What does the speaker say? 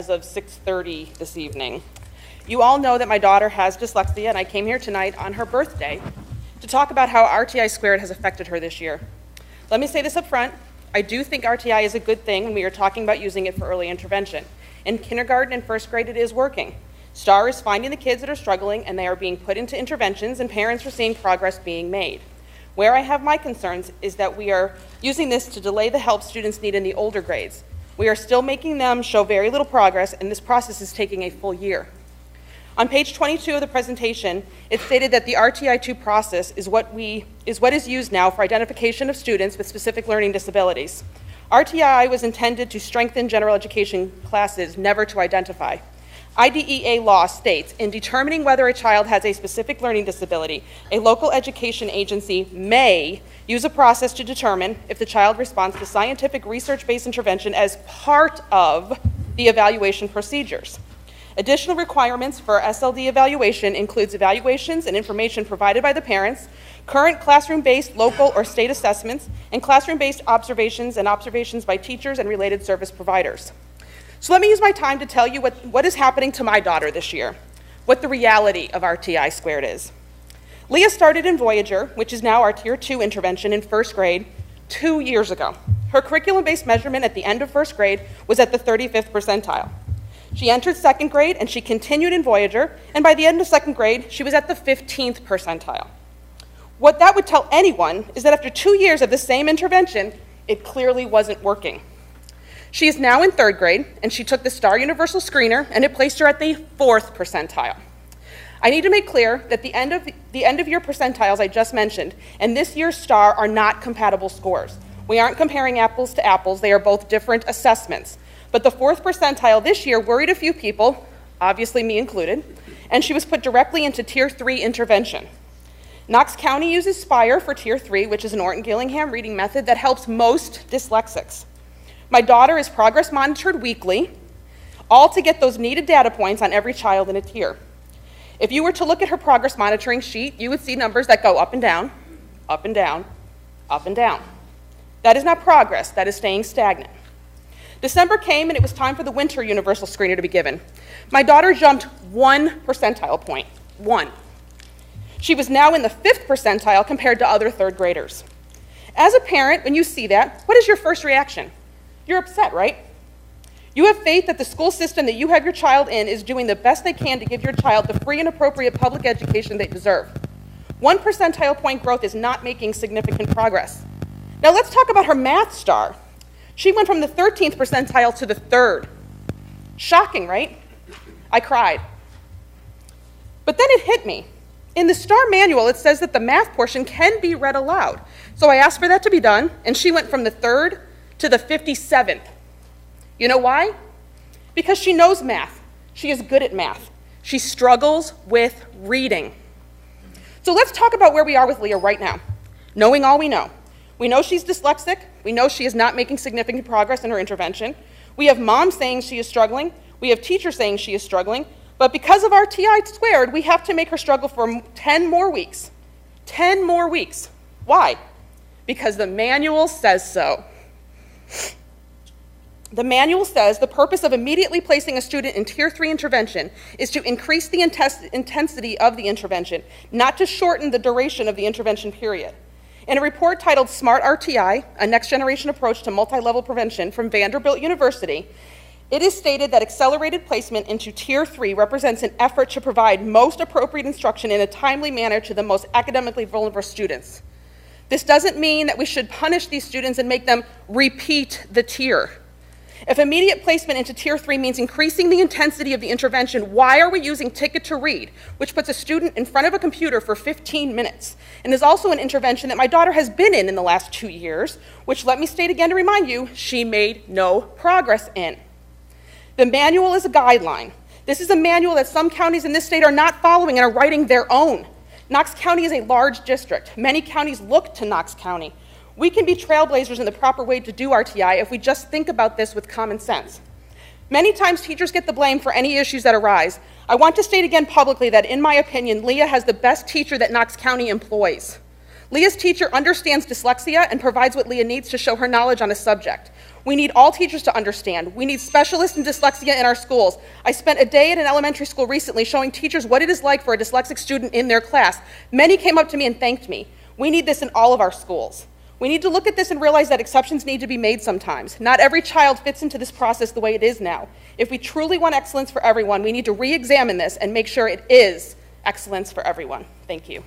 as of 6:30 this evening. You all know that my daughter has dyslexia, and I came here tonight on her birthday to talk about how RTI squared has affected her this year. Let me say this up front. I do think RTI is a good thing when we are talking about using it for early intervention. In kindergarten and first grade, it is working. STAR is finding the kids that are struggling, and they are being put into interventions, and parents are seeing progress being made. Where I have my concerns is that we are using this to delay the help students need in the older grades. We are still making them show very little progress, and this process is taking a full year. On page 22 of the presentation, it stated that the RTI2 process is what is used now for identification of students with specific learning disabilities. RTI was intended to strengthen general education classes, never to identify. IDEA law states, in determining whether a child has a specific learning disability, a local education agency may use a process to determine if the child responds to scientific research-based intervention as part of the evaluation procedures. Additional requirements for SLD evaluation includes evaluations and information provided by the parents, current classroom-based local or state assessments, and classroom-based observations and observations by teachers and related service providers. So let me use my time to tell you what is happening to my daughter this year, what the reality of RTI squared is. Leah started in Voyager, which is now our Tier 2 intervention in first grade, 2 years ago. Her curriculum-based measurement at the end of first grade was at the 35th percentile. She entered second grade and she continued in Voyager, and by the end of second grade, she was at the 15th percentile. What that would tell anyone is that after 2 years of the same intervention, it clearly wasn't working. She is now in third grade, and she took the STAR Universal Screener, and it placed her at the 4th percentile. I need to make clear that the end of year percentiles I just mentioned and this year's STAR are not compatible scores. We aren't comparing apples to apples. They are both different assessments. But the 4th percentile this year worried a few people, obviously me included, and she was put directly into Tier 3 intervention. Knox County uses SPIRE for Tier 3, which is an Orton-Gillingham reading method that helps most dyslexics. My daughter is progress monitored weekly, all to get those needed data points on every child in a tier. If you were to look at her progress monitoring sheet, you would see numbers that go up and down, up and down, up and down. That is not progress, that is staying stagnant. December came and it was time for the winter universal screener to be given. My daughter jumped 1 percentile point, 1. She was now in the 5th percentile compared to other third graders. As a parent, when you see that, what is your first reaction? You're upset, right? You have faith that the school system that you have your child in is doing the best they can to give your child the free and appropriate public education they deserve. 1 percentile point growth is not making significant progress. Now let's talk about her math STAR. She went from the 13th percentile to the 3rd. Shocking, right? I cried. But then it hit me. In the STAR manual, it says that the math portion can be read aloud. So I asked for that to be done, and she went from the 3rd to the 57th. You know why? Because she knows math. She is good at math. She struggles with reading. So let's talk about where we are with Leah right now, knowing all we know. We know she's dyslexic. We know she is not making significant progress in her intervention. We have mom saying she is struggling. We have teachers saying she is struggling. But because of RTI squared, we have to make her struggle for 10 more weeks. 10 more weeks. Why? Because the manual says so. The manual says the purpose of immediately placing a student in Tier 3 intervention is to increase the intensity of the intervention, not to shorten the duration of the intervention period. In a report titled Smart RTI, a next-generation approach to multi-level prevention from Vanderbilt University, it is stated that accelerated placement into Tier 3 represents an effort to provide most appropriate instruction in a timely manner to the most academically vulnerable students. This doesn't mean that we should punish these students and make them repeat the tier. If immediate placement into Tier 3 means increasing the intensity of the intervention, why are we using Ticket to Read, which puts a student in front of a computer for 15 minutes, and is also an intervention that my daughter has been in the last 2 years, which, let me state again to remind you, she made no progress in. The manual is a guideline. This is a manual that some counties in this state are not following and are writing their own. Knox County is a large district. Many counties look to Knox County. We can be trailblazers in the proper way to do RTI if we just think about this with common sense. Many times teachers get the blame for any issues that arise. I want to state again publicly that in my opinion, Leah has the best teacher that Knox County employs. Leah's teacher understands dyslexia and provides what Leah needs to show her knowledge on a subject. We need all teachers to understand. We need specialists in dyslexia in our schools. I spent a day at an elementary school recently showing teachers what it is like for a dyslexic student in their class. Many came up to me and thanked me. We need this in all of our schools. We need to look at this and realize that exceptions need to be made sometimes. Not every child fits into this process the way it is now. If we truly want excellence for everyone, we need to re-examine this and make sure it is excellence for everyone. Thank you.